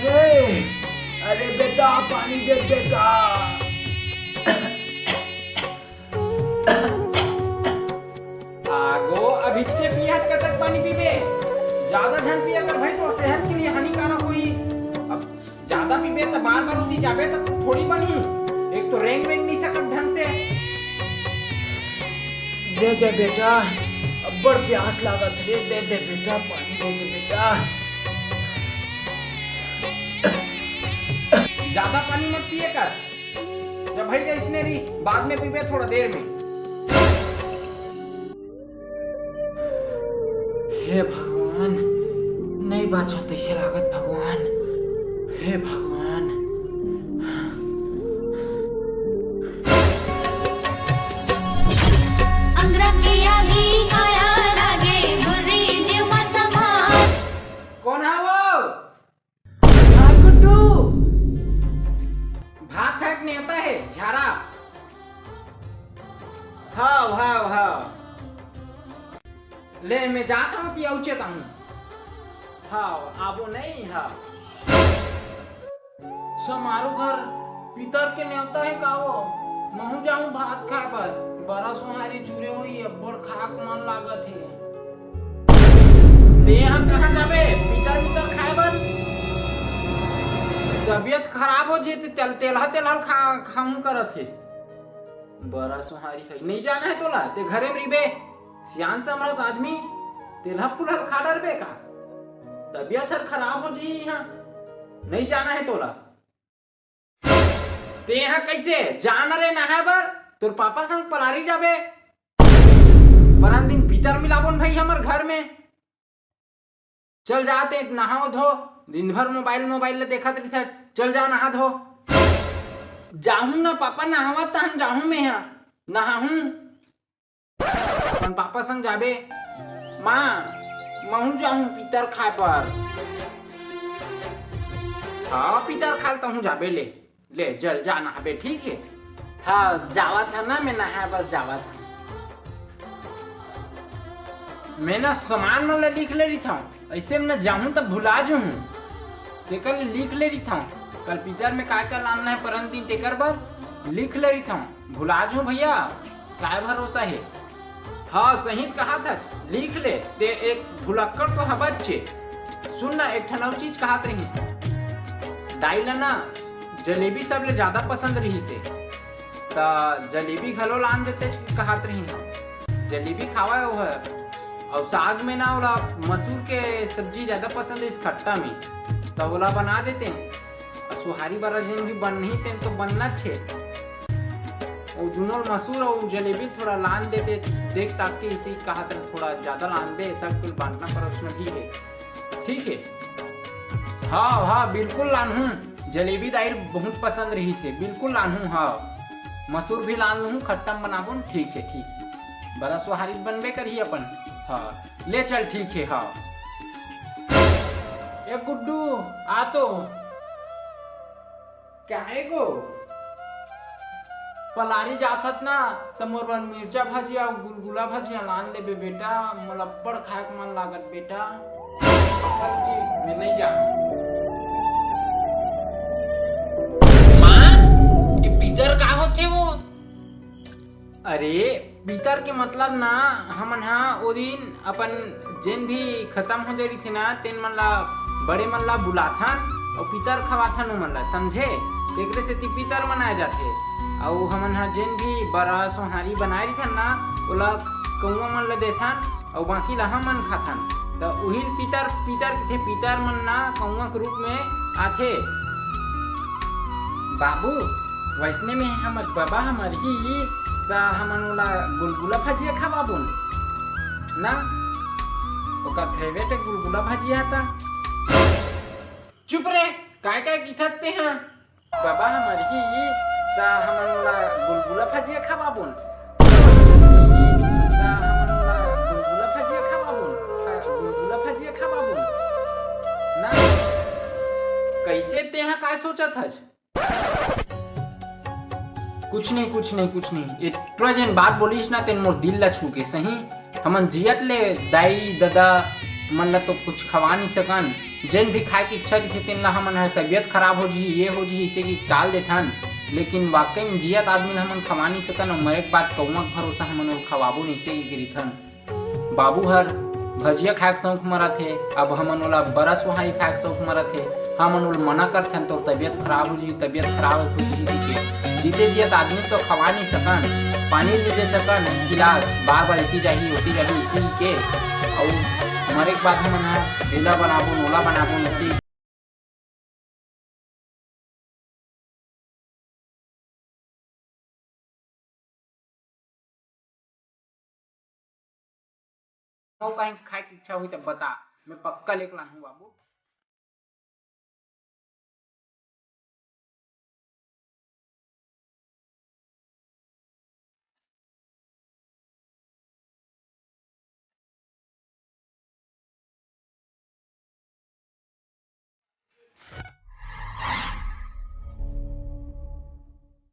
अरे अरे बेटा पानी दे बेटा। आगो अभी से पियाज का तक पानी पीबे, ज्यादा झन पिया कर भाई तो सेहत के लिए हानिकारक हुई। अब ज्यादा पीबे तो बार बार उठी जाबे तो थोड़ी बनी, एक तो रेंग वेंग नहीं सकत ढंग से। दे दे बेटा, अब्बड़ प्यास लागत रे, दे दे बेटा पानी दे दे बेटा। ज्यादा पानी मत पिए कर, जब भाई इसने रही बाद में पीबे थोड़ा देर में। हे भगवान, नहीं बाचो तैसे लागत भगवान, हे भगवान। कौन है वो? गुड्डू, भात फेंकने आता है झारा। हाँ हाँ हाँ, ले मैं जाता हूँ पिया उचेता हूँ। हाँ आबो नहीं। हाँ समारो घर पितर के न्योता है का वो, महू जाऊँ भात खाए पर, बड़ा सुहारी चूरे हुई अब्बड़ खाक मन लागत है। ते यहाँ कहाँ जाबे पितर पितर खाए बर? तबियत खराब हो जेते तेलहा खाऊं करत है। बड़ा सुहारी है, नहीं जाना है तोला ते घरे में रिबे, सियान समरत आदमी तेलहा फुलहल खा डरबे का? तबियत हर खराब हो जी, यहाँ नहीं जाना है तोला। ते यहाँ कैसे जान रे नहाए बर? तोर पापा संग पलारी जाबे, बरान दिन भीतर मिलाबोन भाई हमर घर में। चल जाते नहाओ धो, दिन भर मोबाइल ले देखत रही, चल जा नहा धो। जाहूं ना पापा नहावत हम जाहूं मैं यहाँ नहाऊं, अपन पापा संग जाबे। माँ महू जाहूं पितर खाए पर। हाँ पितर खालता हूँ जाबे, ले ले जल जा नहाबे, ठीक है। हाँ जावा था ना मैं नहाए पर जावा था। मैं ना सामान में लिख ले रही था, ऐसे में ना जाऊं तब भुला जाऊं, तेकर लिख ले रही था। कल पितर में काय लाना है परन दिन तेकर बर लिख ले रही था, भुला जाऊं भैया, काय भरोसा है। हाँ सही कहा था, लिख ले ते एक भुलक्कड़ तो हबत छे। सुन ना एक ठन और चीज कहत रही, दाई ला ना जलेबी सबले ज्यादा पसंद रही से, ता जलेबी घलो लान देते कहत रही। जलेबी खावा है और साग में ना ओला मसूर के सब्जी ज्यादा पसंद है, इस खट्टा में तो ओला बना देते हैं। और सुहारी बारा जिन भी बन नहीं थे तो बनना छे, और दोनों मसूर और जलेबी थोड़ा लान देते, देख ताकि इसी कहा थोड़ा ज्यादा लान दे, सब कुछ बांटना परोसना भी है, ठीक है। हाँ हाँ बिल्कुल लान हूँ, जलेबी दाइर बहुत पसंद रही से, बिल्कुल लान हूँ। हाँ मसूर भी लान हूँ, खट्टा बनाबो, ठीक है ठीक है। बड़ा सुहारी बनबे करी अपन। हाँ ले चल ठीक है। हाँ ए गुड्डू आ तो, क्या है गो? पलारी जाथत ना तो मोर बन मिर्चा भजिया और गुलगुला भजिया लान लेबे बेटा, मोला बड़ खाए के मन लागत बेटा। मैं नहीं जा। माँ ये पीतर का होते वो? अरे पीतर के मतलब ना हमन हाँ ओ दिन अपन जेन भी खत्म हो जाई थी ना, तेन मन ला बड़े मन ला बुलाथन और पीतर खवाथन मन ला, समझे? एकरे से पीतर मनाए जाते। और हमन हाँ जेन भी बड़ा सोहारी बनाए रही ना, ओला कौआ मन ला देथन और बाकी ला हमन खाथन। तो वही पीतर थे, पीतर मन ना कौआ के रूप में आथे। बाबू वैसने में हमर बाबा हमर ही हमन ओला गुलगुला भजिया खवाबोन ना, ओका फेवरेट गुलगुला भजिया था। चुप रे, काय काय किथते हैं बाबा हमर ही हमन ओला गुलगुला भजिया खवाबोन, गुलगुला भजिया खवाबोन ना। कैसे ते यहाँ काय सोचत हज? कुछ नहीं ये ट्रजन बात बोलिस ना तेन मोर दिल ला छू के सही। हमन जियत ले दाई दादा मन ला तो कुछ खवा नहीं सकन, जिन भी खाए की इच्छा रही तेन ला हमन ह तबीयत खराब हो जी ये हो जी इसे कि टाल देथन, लेकिन वाकई में जियत आदमी ला हमन खवा नहीं सकन और मरे के बाद कौआ के भरोसा हमन खवाबो नहीं से गिरिथन। बाबू हर भजिया खाए के शौक मरत है, अब हमन ओला बरस वहाँ खाए के शौक मरत है, हमन ओला मना करथन तो तबीयत खराब हो जी तबीयत खराब हो जी जीते जियत आदमी तो खवा नहीं सकन, पानी नहीं दे सकन, गिलास बार बार इसी जाही होती जाही इसी के और मरे के बाद हमन एला बनाबो नोला बनाबो इसी खाए की इच्छा हुई तब बता, मैं पक्का लेके लाऊं बाबू।